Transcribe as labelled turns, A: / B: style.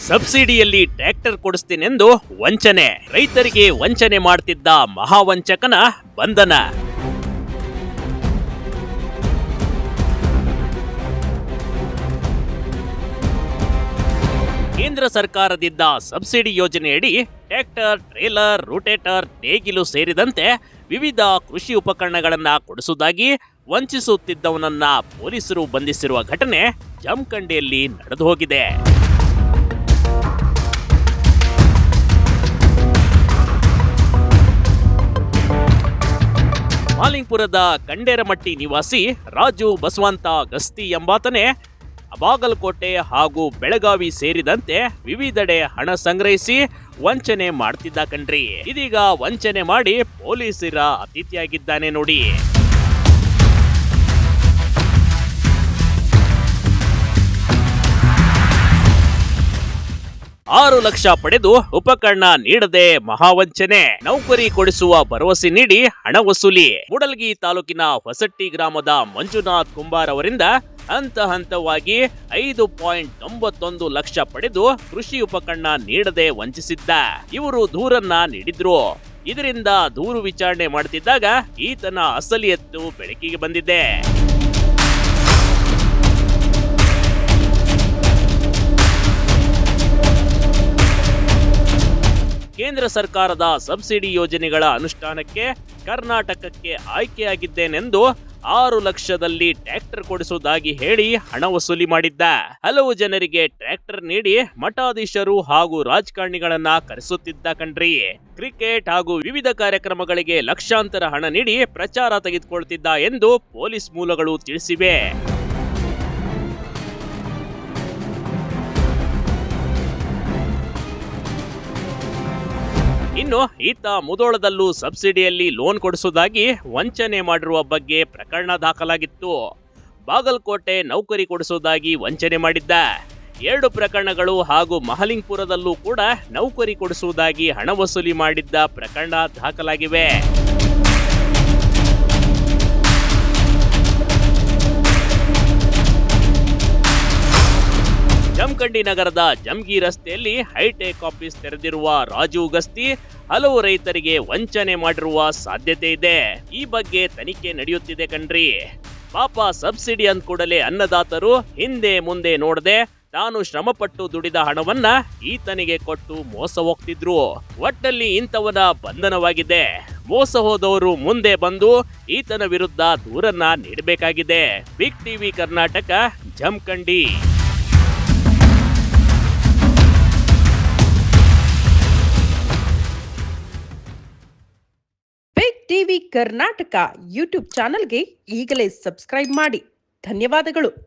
A: ಸಬ್ಸಿಡಿಯಲ್ಲಿ ಟ್ರ್ಯಾಕ್ಟರ್ ಕೊಡಿಸ್ತೀನೆಂದು ವಂಚನೆ, ರೈತರಿಗೆ ವಂಚನೆ ಮಾಡ್ತಿದ್ದ ಮಹಾವಂಚಕನ ಬಂಧನ. ಕೇಂದ್ರ ಸರ್ಕಾರದಿಂದ ಸಬ್ಸಿಡಿ ಯೋಜನೆಯಡಿ ಟ್ರ್ಯಾಕ್ಟರ್, ಟ್ರೇಲರ್, ರೋಟೇಟರ್, ನೇಗಿಲು ಸೇರಿದಂತೆ ವಿವಿಧ ಕೃಷಿ ಉಪಕರಣಗಳನ್ನು ಕೊಡಿಸುವುದಾಗಿ ವಂಚಿಸುತ್ತಿದ್ದವನನ್ನ ಪೊಲೀಸರು ಬಂಧಿಸಿರುವ ಘಟನೆ ಜಮಖಂಡಿಯಲ್ಲಿ ನಡೆದು ಹೋಗಿದೆ. ಮಾಲಿಂಗ್ಪುರದ ಕಂಡೇರಮಟ್ಟಿ ನಿವಾಸಿ ರಾಜು ಬಸವಂತ ಗಸ್ತಿ ಎಂಬಾತನೇ ಬಾಗಲಕೋಟೆ ಹಾಗೂ ಬೆಳಗಾವಿ ಸೇರಿದಂತೆ ವಿವಿಧೆಡೆ ಹಣ ಸಂಗ್ರಹಿಸಿ ವಂಚನೆ ಮಾಡ್ತಿದ್ದ ಕಣ್ರಿ. ಇದೀಗ ವಂಚನೆ ಮಾಡಿ ಪೊಲೀಸರ ಅತಿಥಿಯಾಗಿದ್ದಾನೆ ನೋಡಿ. 6 ಲಕ್ಷ ಪಡೆದು ಉಪಕರಣ ನೀಡದೆ ಮಹಾವಂಚನೆ, ನೌಕರಿ ಕೊಡಿಸುವ ಭರವಸೆ ನೀಡಿ ಹಣ ವಸೂಲಿ. ಮೂಡಲಗಿ ತಾಲೂಕಿನ ಹೊಸಟ್ಟಿ ಗ್ರಾಮದ ಮಂಜುನಾಥ್ ಕುಂಬಾರ್ ಅವರಿಂದ ಹಂತವಾಗಿ 5.91 ಲಕ್ಷ ಪಡೆದು ಕೃಷಿ ಉಪಕರಣ ನೀಡದೆ ವಂಚಿಸಿದ್ದ. ಇವರು ದೂರನ್ನ ನೀಡಿದ್ರು. ಇದರಿಂದ ದೂರು ವಿಚಾರಣೆ ಮಾಡುತ್ತಿದ್ದಾಗ ಈತನ ಅಸಲಿ ಎತ್ತು ಬೆಳಕಿಗೆ ಬಂದಿದೆ. ಕೇಂದ್ರ ಸರ್ಕಾರದ ಸಬ್ಸಿಡಿ ಯೋಜನೆಗಳ ಅನುಷ್ಠಾನಕ್ಕೆ ಕರ್ನಾಟಕಕ್ಕೆ ಆಯ್ಕೆಯಾಗಿದ್ದೇನೆಂದು 6 ಲಕ್ಷದಲ್ಲಿ ಟ್ರ್ಯಾಕ್ಟರ್ ಕೊಡಿಸುವುದಾಗಿ ಹೇಳಿ ಹಣ ವಸೂಲಿ ಮಾಡಿದ್ದ. ಹಲವು ಜನರಿಗೆ ಟ್ರ್ಯಾಕ್ಟರ್ ನೀಡಿ ಮಠಾಧೀಶರು ಹಾಗೂ ರಾಜಕಾರಣಿಗಳನ್ನ ಕರೆಸುತ್ತಿದ್ದ ಕಣ್ರಿ. ಕ್ರಿಕೆಟ್ ಹಾಗೂ ವಿವಿಧ ಕಾರ್ಯಕ್ರಮಗಳಿಗೆ ಲಕ್ಷಾಂತರ ಹಣ ನೀಡಿ ಪ್ರಚಾರ ತೆಗೆದುಕೊಳ್ತಿದ್ದ ಎಂದು ಪೊಲೀಸ್ ಮೂಲಗಳು ತಿಳಿಸಿವೆ. ಇನ್ನು ಈತ ಮುಧೋಳದಲ್ಲೂ ಸಬ್ಸಿಡಿಯಲ್ಲಿ ಲೋನ್ ಕೊಡಿಸುವುದಾಗಿ ವಂಚನೆ ಮಾಡಿರುವ ಬಗ್ಗೆ ಪ್ರಕರಣ ದಾಖಲಾಗಿತ್ತು. ಬಾಗಲಕೋಟೆ ನೌಕರಿ ಕೊಡಿಸುವುದಾಗಿ ವಂಚನೆ ಮಾಡಿದ್ದ. 2 ಪ್ರಕರಣಗಳು ಹಾಗೂ ಮಹಲಿಂಗ್ಪುರದಲ್ಲೂ ಕೂಡ ನೌಕರಿ ಕೊಡಿಸುವುದಾಗಿ ಹಣ ವಸೂಲಿ ಮಾಡಿದ್ದ ಪ್ರಕರಣ ದಾಖಲಾಗಿವೆ. ಜಮಖಂಡಿ ನಗರದ ಜಮ್ಗಿ ರಸ್ತೆಯಲ್ಲಿ ಹೈಟೆಕ್ ಆಫೀಸ್ ತೆರೆದಿರುವ ರಾಜು ಗಸ್ತಿ ಹಲವು ರೈತರಿಗೆ ವಂಚನೆ ಮಾಡಿರುವ ಸಾಧ್ಯತೆ ಇದೆ. ಈ ಬಗ್ಗೆ ತನಿಖೆ ನಡೆಯುತ್ತಿದೆ ಕಣ್ರಿ. ಪಾಪ ಸಬ್ಸಿಡಿ ಅಂದ ಕೂಡಲೇ ಅನ್ನದಾತರು ಹಿಂದೆ ಮುಂದೆ ನೋಡದೆ ತಾನು ಶ್ರಮಪಟ್ಟು ದುಡಿದ ಹಣವನ್ನ ಈತನಿಗೆ ಕೊಟ್ಟು ಮೋಸ ಹೋಗ್ತಿದ್ರು. ಒಟ್ಟಲ್ಲಿ ಇಂಥವನ ಬಂಧನವಾಗಿದೆ. ಮೋಸ ಹೋದವರು ಮುಂದೆ ಬಂದು ಈತನ ವಿರುದ್ಧ ದೂರನ್ನ ನೀಡಬೇಕಾಗಿದೆ. Big TV Karnataka, Jamkhandi.
B: TV Karnataka YouTube ಚಾನೆಲ್ಗೆ ಈಗಲೇ ಸಬ್ಸ್ಕ್ರೈಬ್ ಮಾಡಿ. ಧನ್ಯವಾದಗಳು.